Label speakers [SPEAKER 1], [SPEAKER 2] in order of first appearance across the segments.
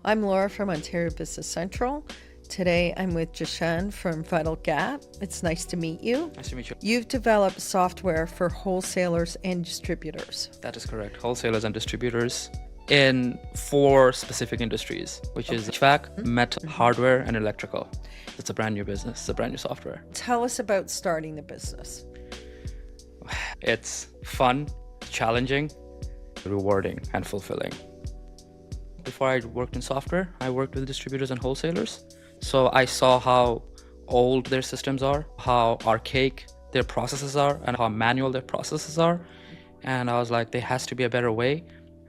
[SPEAKER 1] I'm Laura from Ontario Business Central. Today I'm with Jishan from VitalGap. It's nice to meet you.
[SPEAKER 2] Nice to meet you.
[SPEAKER 1] You've developed software for wholesalers and distributors.
[SPEAKER 2] That is correct. Wholesalers and distributors in 4 specific industries, which is HVAC, metal, hardware, and electrical. It's a brand new business. It's a brand new software.
[SPEAKER 1] Tell us about starting the business.
[SPEAKER 2] It's fun, challenging, rewarding, and fulfilling. Before I worked in software, I worked with distributors and wholesalers. So I saw how old their systems are, how archaic their processes are, and how manual their processes are. And I was like, there has to be a better way.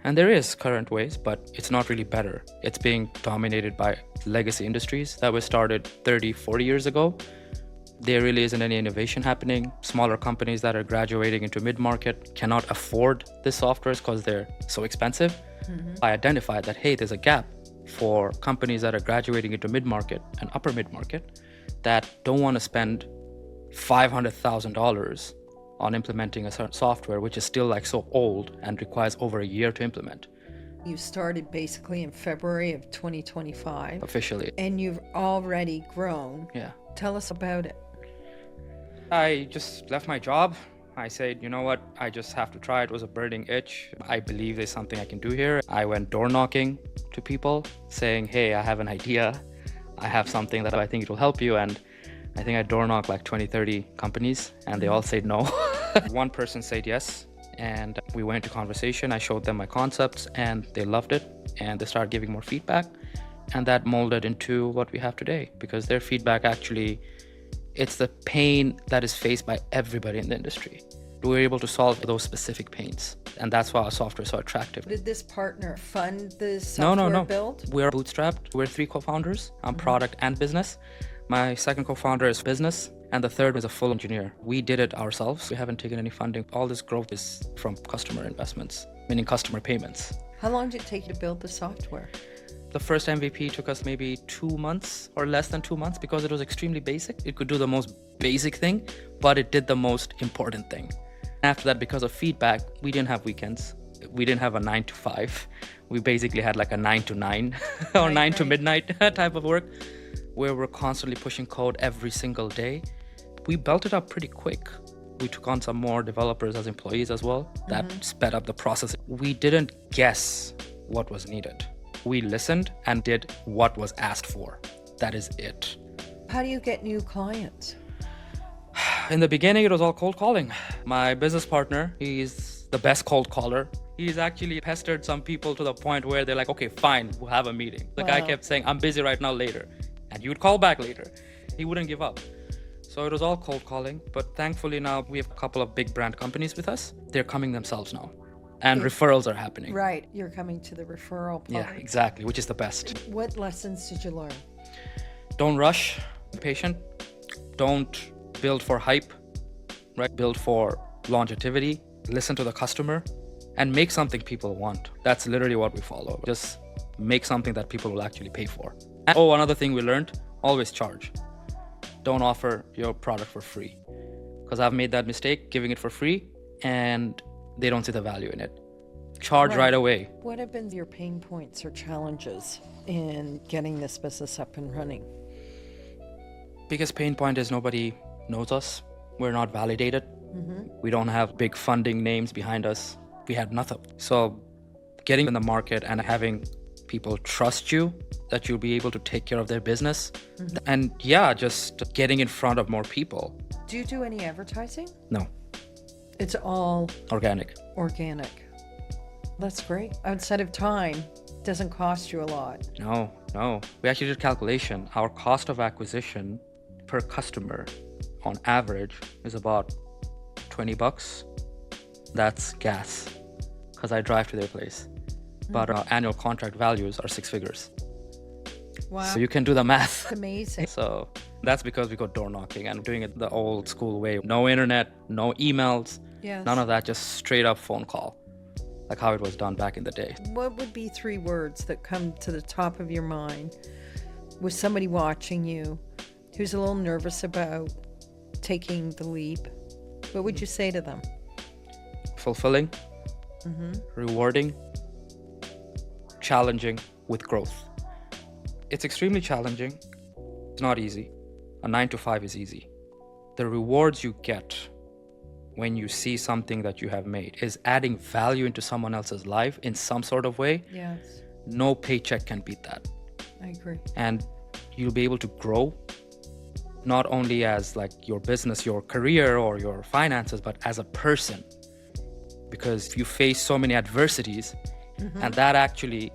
[SPEAKER 2] And there is current ways, but it's not really better. It's being dominated by legacy industries that were started 30, 40 years ago. There really isn't any innovation happening. Smaller companies that are graduating into mid-market cannot afford the softwares because they're so expensive. I identified that, hey, there's a gap for companies that are graduating into mid-market and upper mid-market that don't want to spend $500,000 on implementing a certain software, which is still like so old and requires over a year to implement.
[SPEAKER 1] You started basically in February of 2025.
[SPEAKER 2] Officially.
[SPEAKER 1] And you've already grown.
[SPEAKER 2] Yeah.
[SPEAKER 1] Tell us about it.
[SPEAKER 2] I just left my job. I said, you know what, I just have to try. It was a burning itch. I believe there's something I can do here. I went door knocking to people saying, hey, I have an idea. I have something that I think it will help you. And I think I door knocked like 20, 30 companies and they all said no. One person said yes. And we went to conversation. I showed them my concepts and they loved it. And they started giving more feedback. And that molded into what we have today because their feedback actually, it's the pain that is faced by everybody in the industry. We're able to solve those specific pains. And that's why our software is so attractive.
[SPEAKER 1] Did this partner fund the software
[SPEAKER 2] No.
[SPEAKER 1] build?
[SPEAKER 2] We're bootstrapped. We're 3 co-founders. I'm product and business. My second co-founder is business. And the third is a full engineer. We did it ourselves. We haven't taken any funding. All this growth is from customer investments, meaning customer payments.
[SPEAKER 1] How long did it take you to build the software?
[SPEAKER 2] The first MVP took us maybe 2 months or less than 2 months because it was extremely basic. It could do the most basic thing, but it did the most important thing. After that, because of feedback, we didn't have weekends. We didn't have a 9 to 5. We basically had like a 9 to 9 or 9 to midnight type of work where we're constantly pushing code every single day. We built it up pretty quick. We took on some more developers as employees as well. That sped up the process. We didn't guess what was needed. We listened and did what was asked for. That is it.
[SPEAKER 1] How do you get new clients?
[SPEAKER 2] In the beginning, it was all cold calling. My business partner, he's the best cold caller. He's actually pestered some people to the point where they're like, okay, fine, we'll have a meeting. The guy kept saying, I'm busy right now, later. And you would call back later. He wouldn't give up. So it was all cold calling. But thankfully now we have a couple of big brand companies with us. They're coming themselves now. And referrals are happening.
[SPEAKER 1] Right, you're coming to the referral part.
[SPEAKER 2] Yeah, exactly, which is the best.
[SPEAKER 1] What lessons did you learn?
[SPEAKER 2] Don't rush, be patient. Don't build for hype, right? Build for longevity. Listen to the customer and make something people want. That's literally what we follow. Just make something that people will actually pay for. And, another thing we learned, always charge. Don't offer your product for free. Because I've made that mistake, giving it for free, and they don't see the value in it. Charge right away.
[SPEAKER 1] What have been your pain points or challenges in getting this business up and running?
[SPEAKER 2] Biggest pain point is nobody knows us. We're not validated. We don't have big funding names behind us. We had nothing. So getting in the market and having people trust you that you'll be able to take care of their business. And just getting in front of more people.
[SPEAKER 1] Do you do any advertising?
[SPEAKER 2] No.
[SPEAKER 1] It's all
[SPEAKER 2] Organic.
[SPEAKER 1] That's great. Outside of time, doesn't cost you a lot.
[SPEAKER 2] No. We actually did calculation. Our cost of acquisition per customer on average is about $20. That's gas, because I drive to their place. But our annual contract values are 6 figures.
[SPEAKER 1] Wow.
[SPEAKER 2] So you can do the math.
[SPEAKER 1] It's amazing.
[SPEAKER 2] So that's because we go door knocking and doing it the old school way. No internet, no emails, none of that, just straight up phone call, like how it was done back in the day.
[SPEAKER 1] What would be 3 words that come to the top of your mind with somebody watching you who's a little nervous about taking the leap? What would you say to them?
[SPEAKER 2] Fulfilling, rewarding, challenging with growth. It's extremely challenging. It's not easy. A 9 to 5 is easy. The rewards you get when you see something that you have made is adding value into someone else's life in some sort of way.
[SPEAKER 1] Yes,
[SPEAKER 2] No paycheck can beat that.
[SPEAKER 1] I agree.
[SPEAKER 2] And you'll be able to grow not only as like your business, your career, or your finances, but as a person. Because you face so many adversities, and that actually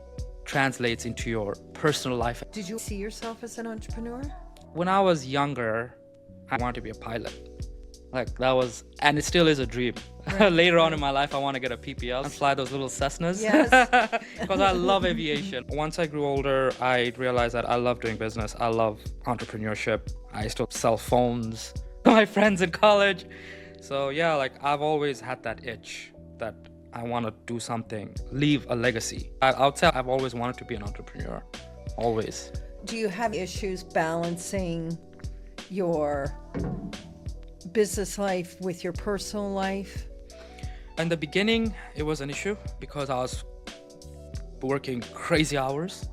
[SPEAKER 2] translates into your personal life.
[SPEAKER 1] Did you see yourself as an entrepreneur?
[SPEAKER 2] When I was younger, I wanted to be a pilot. Like that was, and it still is a dream. Later on in my life, I want to get a PPL and fly those little Cessnas.
[SPEAKER 1] Yes.
[SPEAKER 2] Because I love aviation. Once I grew older, I realized that I love doing business. I love entrepreneurship. I used to sell phones to my friends in college. So yeah, like I've always had that itch that I want to do something, leave a legacy. I would say I've always wanted to be an entrepreneur. Always.
[SPEAKER 1] Do you have issues balancing your business life with your personal life?
[SPEAKER 2] In the beginning, it was an issue because I was working crazy hours.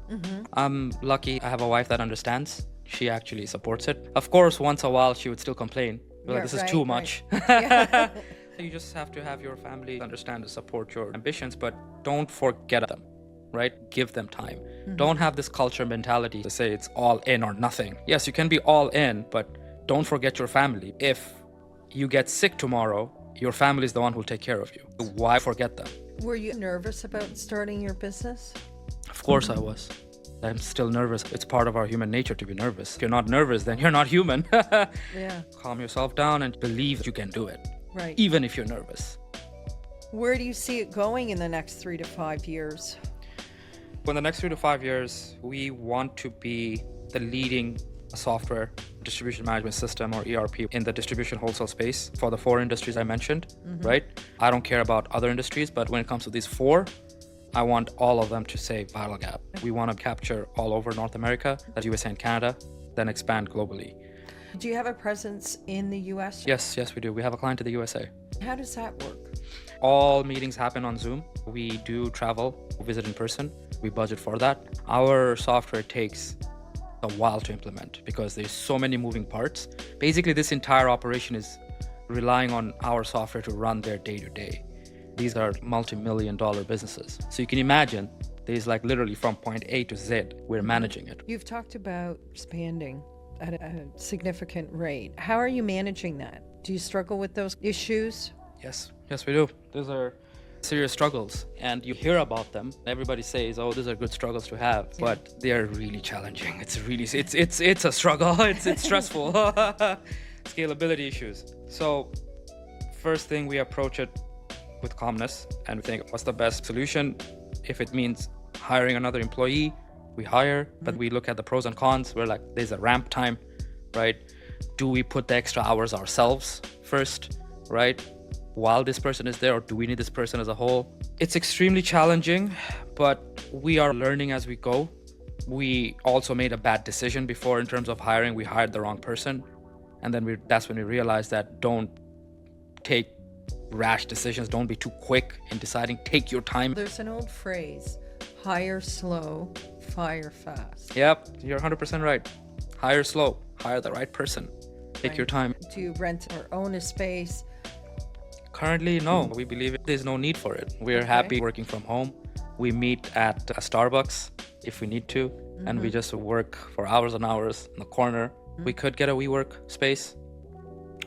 [SPEAKER 2] I'm lucky I have a wife that understands. She actually supports it. Of course, once a while, she would still complain. Like, this is too much.
[SPEAKER 1] Yeah.
[SPEAKER 2] You just have to have your family understand and support your ambitions, but don't forget them, right? Give them time. Don't have this culture mentality to say it's all in or nothing. Yes, you can be all in, but don't forget your family. If you get sick tomorrow, your family is the one who'll take care of you. Why forget them?
[SPEAKER 1] Were you nervous about starting your business?
[SPEAKER 2] Of course I was. I'm still nervous. It's part of our human nature to be nervous. If you're not nervous, then you're not human.
[SPEAKER 1] Yeah.
[SPEAKER 2] Calm yourself down and believe you can do it.
[SPEAKER 1] Right.
[SPEAKER 2] Even if you're nervous.
[SPEAKER 1] Where do you see it going in the next 3 to 5 years?
[SPEAKER 2] In the next 3 to 5 years, we want to be the leading software distribution management system, or ERP, in the distribution wholesale space for the 4 industries I mentioned, right? I don't care about other industries, but when it comes to these 4, I want all of them to say VitalGap. We want to capture all over North America, the USA and Canada, then expand globally.
[SPEAKER 1] Do you have a presence in the US?
[SPEAKER 2] Yes, we do. We have a client in the USA.
[SPEAKER 1] How does that work?
[SPEAKER 2] All meetings happen on Zoom. We do travel, visit in person. We budget for that. Our software takes a while to implement because there's so many moving parts. Basically, this entire operation is relying on our software to run their day-to-day. These are multi-million-dollar businesses. So you can imagine there's like literally from point A to Z, we're managing it.
[SPEAKER 1] You've talked about expanding at a significant rate. How are you managing that? Do you struggle with those issues?
[SPEAKER 2] Yes, we do. Those are serious struggles, and you hear about them. Everybody says, "Oh, these are good struggles to have," but they are really challenging. It's a struggle. It's stressful. Scalability issues. So, first thing, we approach it with calmness and think, what's the best solution? If it means hiring another employee, we hire, but we look at the pros and cons. We're like, there's a ramp time, right? Do we put the extra hours ourselves first, right? While this person is there, or do we need this person as a whole? It's extremely challenging, but we are learning as we go. We also made a bad decision before in terms of hiring. We hired the wrong person. And then that's when we realized that don't take rash decisions. Don't be too quick in deciding. Take your time.
[SPEAKER 1] There's an old phrase, hire slow, fire fast.
[SPEAKER 2] Yep, you're 100% right. Hire slow, hire the right person. Take your time.
[SPEAKER 1] Do you rent or own a space?
[SPEAKER 2] Currently, no. We believe there's no need for it. We're happy working from home. We meet at a Starbucks if we need to, and we just work for hours and hours in the corner. We could get a WeWork space.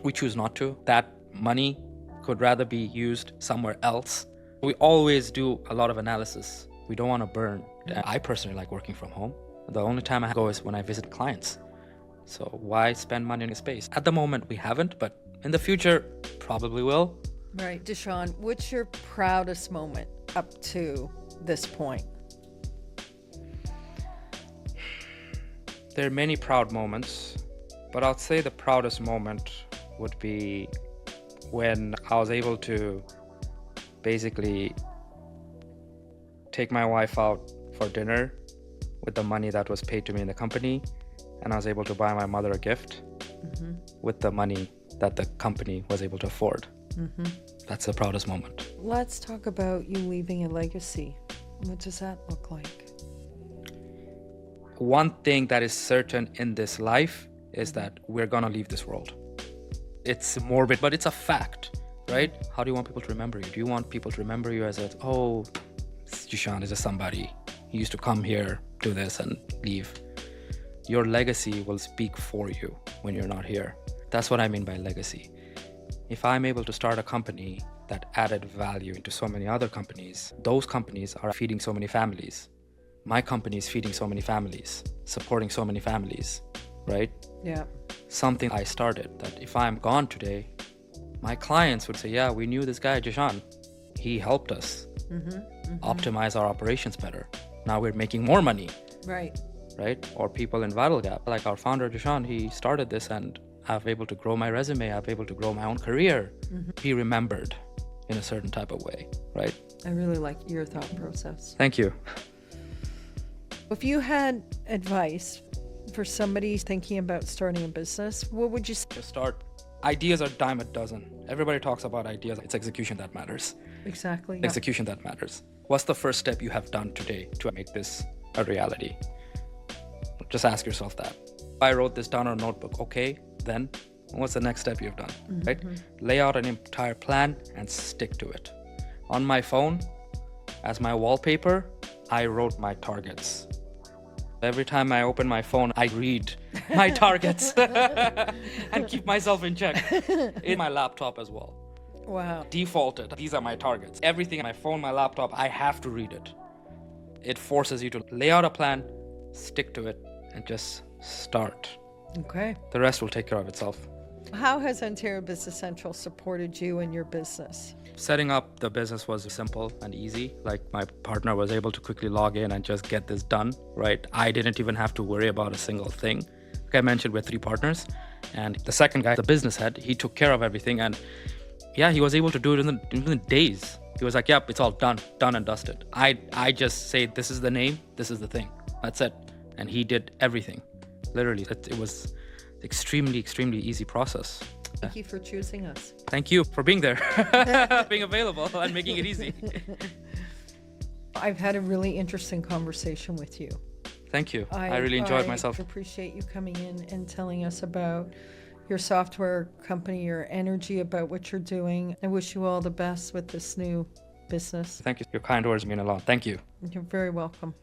[SPEAKER 2] We choose not to. That money could rather be used somewhere else. We always do a lot of analysis. We don't want to burn. I personally like working from home. The only time I go is when I visit clients. So why spend money in a space? At the moment, we haven't, but in the future, probably will.
[SPEAKER 1] Right. Jishan, what's your proudest moment up to this point?
[SPEAKER 2] There are many proud moments, but I'd say the proudest moment would be when I was able to basically take my wife out for dinner with the money that was paid to me in the company, and I was able to buy my mother a gift with the money that the company was able to afford. That's the proudest moment.
[SPEAKER 1] Let's talk about you leaving a legacy. What does that look like?
[SPEAKER 2] one thing that is certain in this life is that we're gonna leave this world. It's morbid, but it's a fact, right? How do you want people to remember you? Do you want people to remember you as Jishan is just somebody. He used to come here, do this, and leave. Your legacy will speak for you when you're not here. That's what I mean by legacy. If I'm able to start a company that added value into so many other companies, those companies are feeding so many families. My company is feeding so many families, supporting so many families, right?
[SPEAKER 1] Yeah.
[SPEAKER 2] Something I started that if I'm gone today, my clients would say, yeah, we knew this guy, Jishan. He helped us optimize our operations better. Now we're making more money.
[SPEAKER 1] Right.
[SPEAKER 2] Right? Or people in VitalGap, like our founder, Jishan, he started this and I've been able to grow my resume. I've been able to grow my own career. Be remembered in a certain type of way, right?
[SPEAKER 1] I really like your thought process.
[SPEAKER 2] Thank you.
[SPEAKER 1] If you had advice for somebody thinking about starting a business, what would you say?
[SPEAKER 2] To start, ideas are dime a dozen. Everybody talks about ideas. It's execution that matters.
[SPEAKER 1] Exactly. Yeah.
[SPEAKER 2] Execution that matters. What's the first step you have done today to make this a reality? Just ask yourself that. I wrote this down on a notebook. Okay, then what's the next step you've done, right? Lay out an entire plan and stick to it. On my phone, as my wallpaper, I wrote my targets. Every time I open my phone, I read my targets and keep myself in check. In my laptop as well.
[SPEAKER 1] Wow.
[SPEAKER 2] Defaulted. These are my targets. Everything on my phone, my laptop, I have to read it. It forces you to lay out a plan, stick to it, and just start.
[SPEAKER 1] Okay.
[SPEAKER 2] The rest will take care of itself.
[SPEAKER 1] How has Ontario Business Central supported you in your business?
[SPEAKER 2] Setting up the business was simple and easy. Like my partner was able to quickly log in and just get this done, right? I didn't even have to worry about a single thing. Like I mentioned, we're 3 partners. And the second guy, the business head, he took care of everything. And yeah, he was able to do it in the days. He was like, yep, it's all done and dusted. I just say, this is the name, this is the thing. That's it. And he did everything. Literally, it was extremely easy process.
[SPEAKER 1] Thank you for choosing us.
[SPEAKER 2] Thank you for being there, being available and making it easy.
[SPEAKER 1] I've had a really interesting conversation with you.
[SPEAKER 2] Thank you. I really enjoyed myself.
[SPEAKER 1] I appreciate you coming in and telling us about your software company, your energy about what you're doing. I wish you all the best with this new business.
[SPEAKER 2] Thank you. Your kind words mean a lot. Thank you.
[SPEAKER 1] You're very welcome.